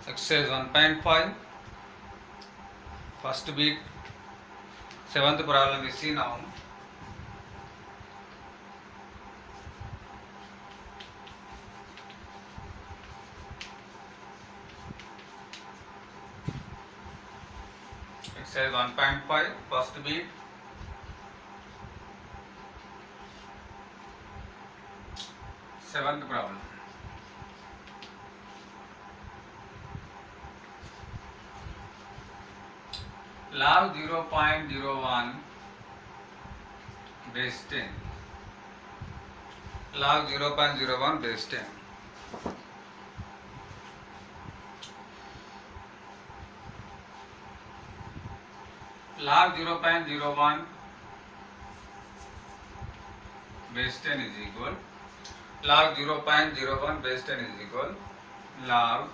Exercise 1.5, first bit, seventh problem we see now. Exercise 1.5, first bit, seventh problem. Log 0.01 base 10. Log 0.01 base 10. Log 0.01 base 10 is equal. Log 0.01 base 10 is equal. Log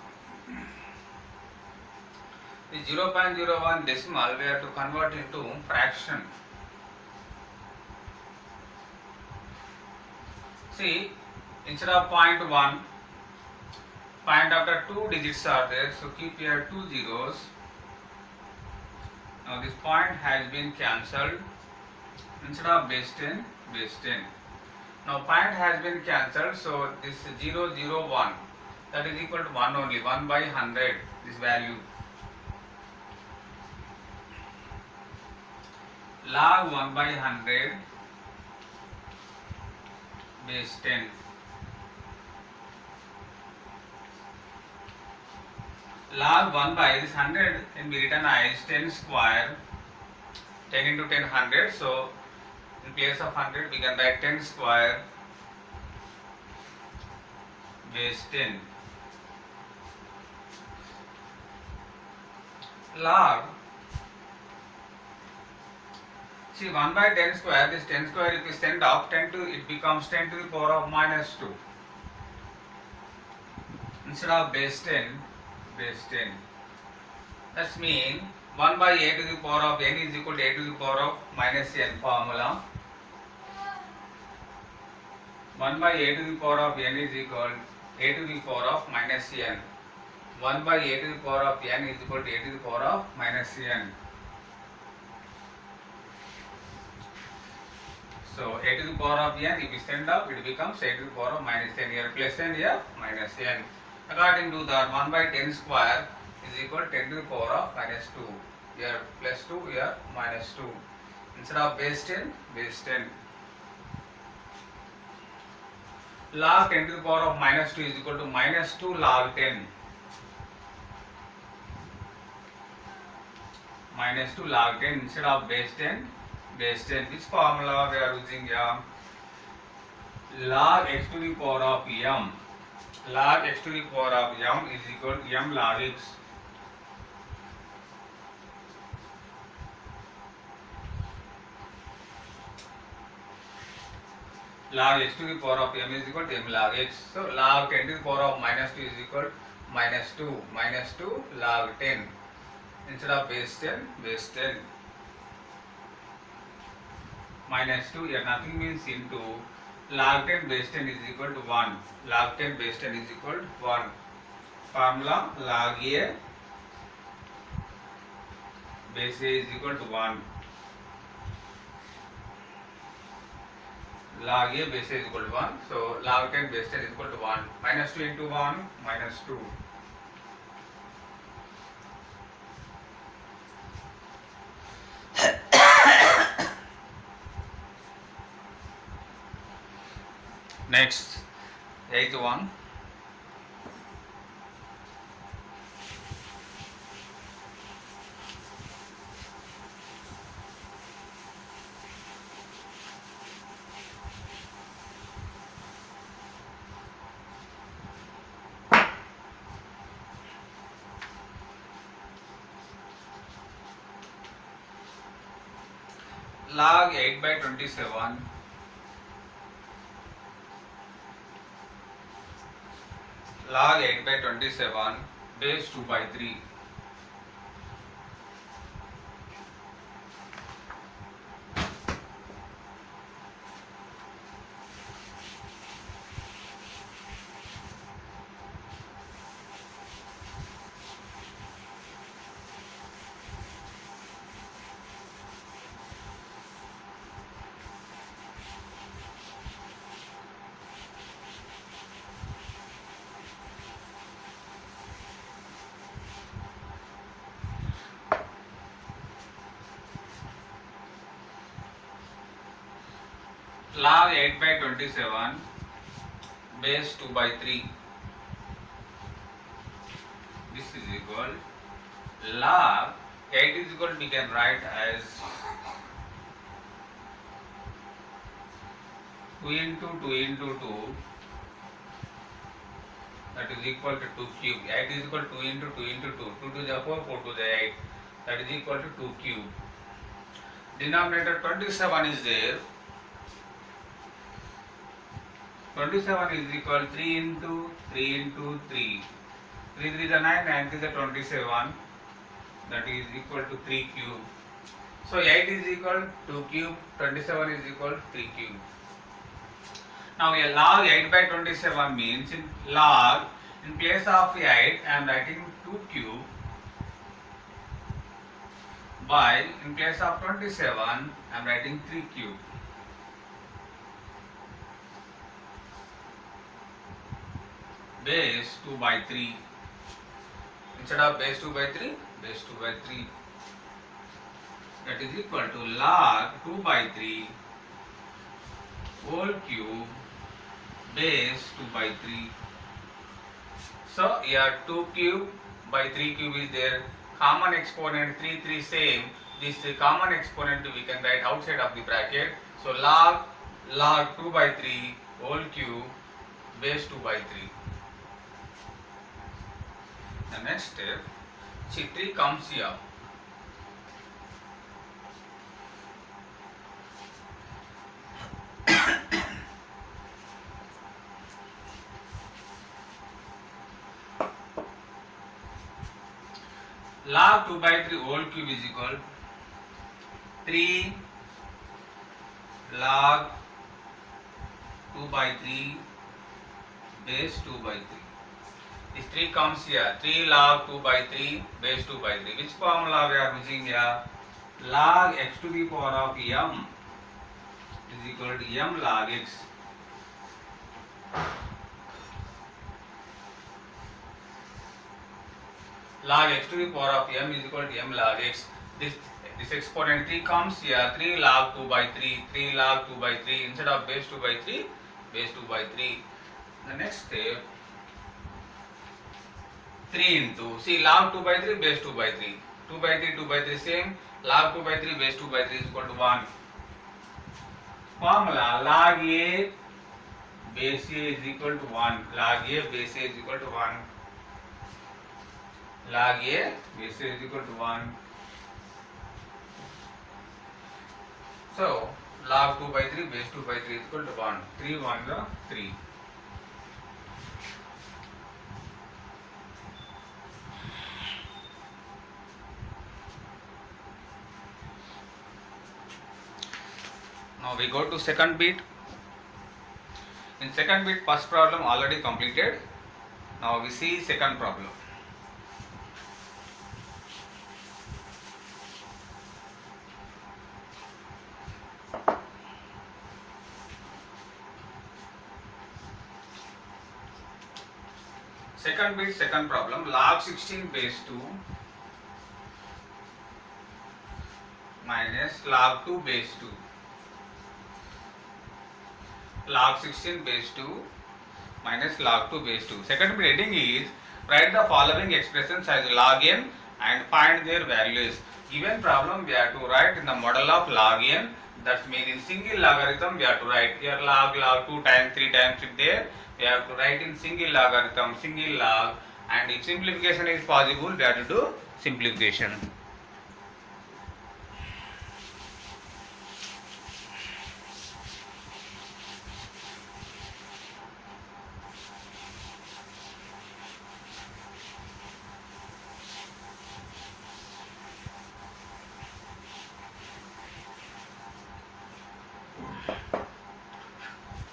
the 0.01 decimal we have to convert into fraction. See, instead of 0.1, point after 2 digits are there, so keep here 2 zeros. Now this point has been cancelled. Instead of base 10, base 10. Now point has been cancelled, so this 0, 0, 1, that is equal to 1 only, 1 by 100, this value. Log 1 by 100 base 10. Log 1 by this 100 can be written as 10 square, 10 into 10 100, so in place of 100 we can write 10 square base 10. Log, see 1 by 10 square, this 10 square if we send off 10 to, it becomes 10 to the power of minus 2. Instead of base 10, base 10. That means 1 by a to the power of n is equal to a to the power of minus n formula. 1 by a to the power of n is equal to a to the power of minus n. 1 by a to the power of n is equal to a to the power of minus n. So a to the power of n, if we send up, it becomes a to the power of minus n. Here plus n, here minus n. According to that, 1 by 10 square is equal to 10 to the power of minus 2. Here plus 2, here minus 2. Instead of base 10, base 10. Log 10 to the power of minus 2 is equal to minus 2 log 10. Minus 2 log 10 instead of base 10, base 10. Which formula we are using here? Log x to the power of m. Log x to the power of m is equal to m log x. Log x to the power of m is equal to m log x. So log 10 to the power of minus 2 is equal to minus 2. Minus 2 log 10. Instead of base 10, base 10. Minus 2, here nothing means into. Log 10 base 10 is equal to 1. Log 10 base 10 is equal to 1. Formula log a base a is equal to 1. Log a base a is equal to 1. So log 10 base 10 is equal to 1. Minus 2 into 1, minus 2. Next, 8th one. Log 8 by 27. Log 8 by 27 base 2 by 3. log 8 by 27 base 2 by 3. This is equal log 8 is equal, we can write as 2 into 2 into 2, that is equal to 2 cube. 8 is equal to 2 into 2 into 2. 2 to the 4, 4 to the 8. That is equal to 2 cube. Denominator 27 is there. 27 is equal 3 into 3 into 3. 3 3 is a 9, 9 is a 27. That is equal to 3 cube. So 8 is equal to 2 cube. 27 is equal to 3 cube. Now a log 8 by 27 means in log, in place of 8 I am writing 2 cube, by in place of 27 I am writing 3 cube. Base 2 by 3. Instead of base 2 by 3, base 2 by 3. That is equal to log 2 by 3 whole cube base 2 by 3. So here 2 cube by 3 cube is there. Common exponent 3 3 same. This common exponent we can write outside of the bracket. So log 2 by 3 whole cube base 2 by 3. The next step, see 3 comes here. Log 2 by 3 whole cube is equal 3 log 2 by 3 base 2 by 3. This 3 comes here. 3 log 2 by 3 base 2 by 3. Which formula we are using here? Log x to the power of m is equal to m log x. Log x to the power of m is equal to m log x. This exponent 3 comes here. 3 log 2 by 3. 3 log 2 by 3. Instead of base 2 by 3, base 2 by 3. The next step, 3 into, see log 2 by 3 base 2 by 3. 2 by 3, 2 by 3 same. Log 2 by 3 base 2 by 3 is equal to 1. Formula log a base a is equal to 1. Log a base a is equal to 1. Log a base a is equal to 1. So log 2 by 3 base 2 by 3 is equal to 1. 3 1 the 3. Now we go to second bit. In second bit, first problem already completed. Now we see second problem. Second bit, second problem, log 16 base 2 minus log 2 base 2. Log 16 base 2 minus log 2 base 2. Second bit heading is write the following expressions as log n and find their values. Given problem we have to write in the model of log n. That means in single logarithm we have to write here log 2 times 3 times if there. We have to write in single logarithm, single log, and if simplification is possible we have to do simplification.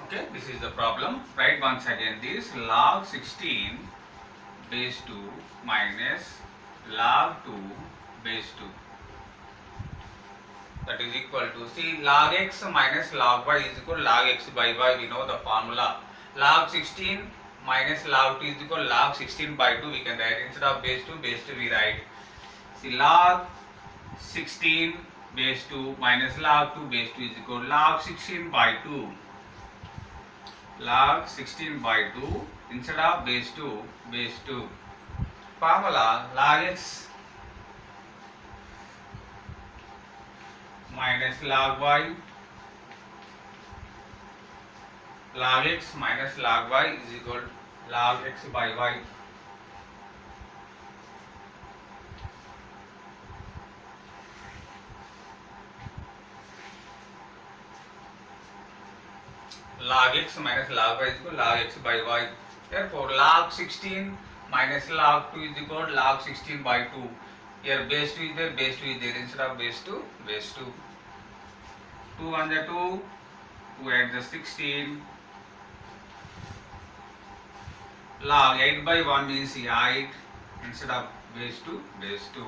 Okay, this is the problem. Write once again this log 16 base 2 minus log 2 base 2. That is equal to, see log x minus log y is equal to log x by y. We know the formula. Log 16 minus log 2 is equal to log 16 by 2. We can write instead of base 2 we write. See log 16 base 2 minus log 2 base 2 is equal to log 16 by 2. log 16 by 2 instead of base 2 base 2. Formula log x minus log y, log x minus log y is equal to log x by y. Log x minus log y is equal to log x by y. Therefore, log 16 minus log 2 is equal to log 16 by 2. Here base 2 is there, base 2 is there. Instead of base 2, base 2. 2 1 the 2, 2 add the 16. Log 8 by 1 means 8. Instead of base 2, base 2.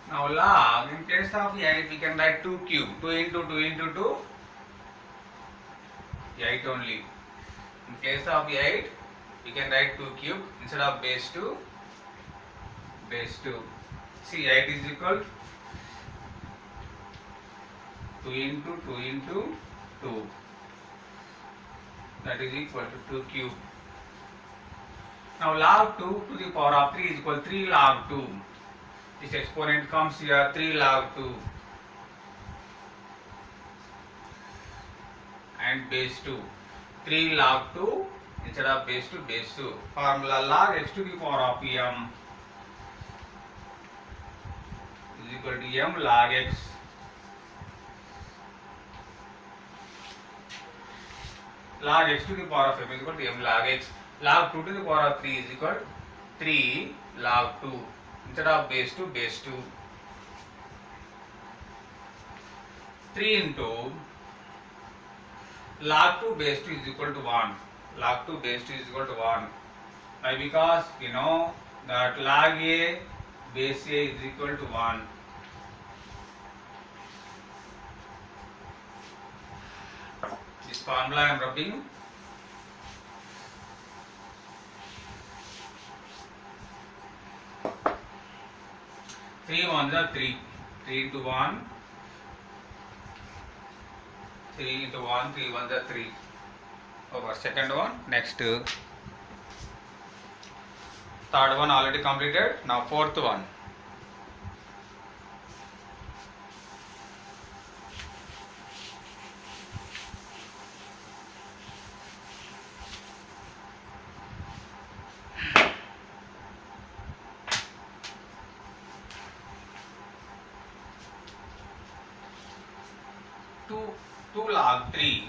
Now log, in place of 8 we can write 2 cube. 2 into 2 into 2, 8 only. In place of 8 we can write 2 cube instead of base 2, base 2. See, 8 is equal to 2 into 2 into 2. That is equal to 2 cube. Now log 2 to the power of 3 is equal to 3 log 2. This exponent comes here, 3 log 2 and base 2. 3 log 2 instead of base 2, base 2. Formula log x to the power of m is equal to m log x. Log x to the power of m is equal to m log x. Log 2 to the power of 3 is equal to 3 log 2 instead of base 2, base 2. 3 into log 2 base 2 is equal to 1. Log 2 base 2 is equal to 1. Why? Because we know that log a base a is equal to 1. This formula I am rubbing. Three ones are 3. 3 into 1. 3 into 1. 3 ones are 3. Over second one. Next. Third one already completed. Now fourth one. Two log 3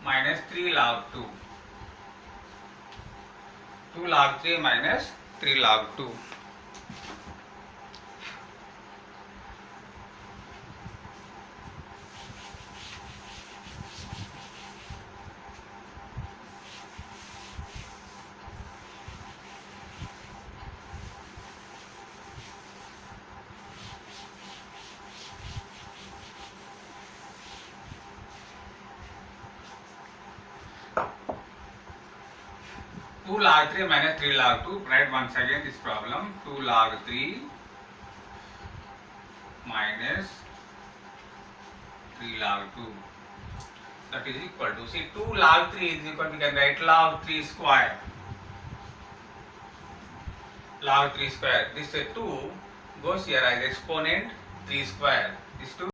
minus 3 log 2. 2 log 3 minus 3 log 2. Two log 3 minus 3 log 2. Write once again this problem. 2 log 3 minus 3 log 2. That is equal to, see, 2 log 3 is equal to, we can write log 3 square. Log 3 square. This 2 goes here as exponent 3 square. This 2